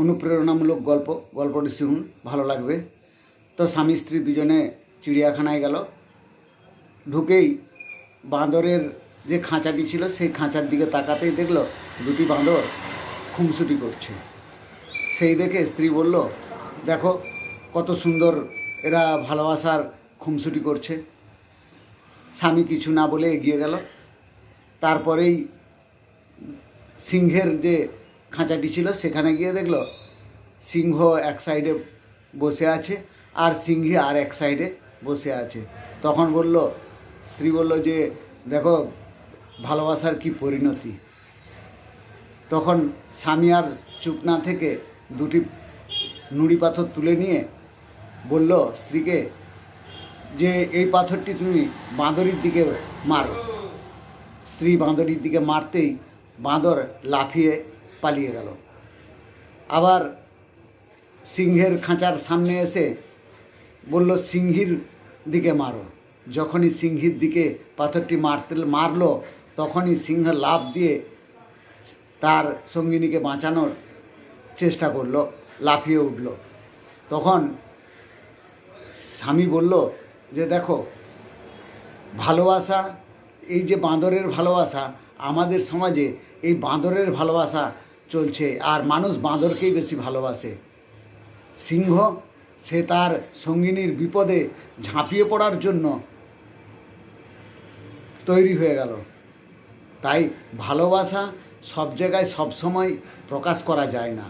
অনুপ্রেরণামূলক গল্প। গল্পটি শুনুন, ভালো লাগবে। তো স্বামী স্ত্রী দুজনে চিড়িয়াখানায় গেল। ঢুকেই বাঁদরের যে খাঁচাটি ছিল সেই খাঁচার দিকে তাকাতেই দেখলো দুটি বাঁদর খুনসুটি করছে। সেই দেখে স্ত্রী বলল, দেখো কত সুন্দর এরা ভালোবাসার খুনসুটি করছে। স্বামী কিছু না বলে এগিয়ে গেল। তারপরেই সিংহের যে খাঁচাটি ছিল সেখানে গিয়ে দেখলো সিংহ এক সাইডে বসে আছে আর সিংহী আর এক সাইডে বসে আছে। তখন স্ত্রী বলল যে দেখো ভালোবাসার কি পরিণতি। তখন স্বামী আর চুপ না থেকে দুটি নুড়ি পাথর তুলে নিয়ে বলল স্ত্রীকে যে এই পাথরটি তুমি বাঁদরের দিকে মারো। স্ত্রী বাঁদরের দিকে মারতেই বাঁদর লাফিয়ে পালিয়ে গেল। আবার সিংহের খাঁচার সামনে এসে বলল সিংহীর দিকে মারো। যখনই সিংহীর দিকে পাথরটি মারলো তখনই সিংহ লাফ দিয়ে তার সঙ্গিনীকে বাঁচানোর চেষ্টা করলো, লাফিয়ে উঠল। তখন স্বামী বলল যে দেখো ভালোবাসা, এই যে বাঁদরের ভালোবাসা, আমাদের সমাজে এই বাঁদরের ভালোবাসা চলছে আর মানুষ বাঁদরকেই বেশি ভালোবাসে। সিংহ সে তার সঙ্গিনীর বিপদে ঝাঁপিয়ে পড়ার জন্য তৈরি হয়ে গেল। তাই ভালোবাসা সব জায়গায় সব সময় প্রকাশ করা যায় না।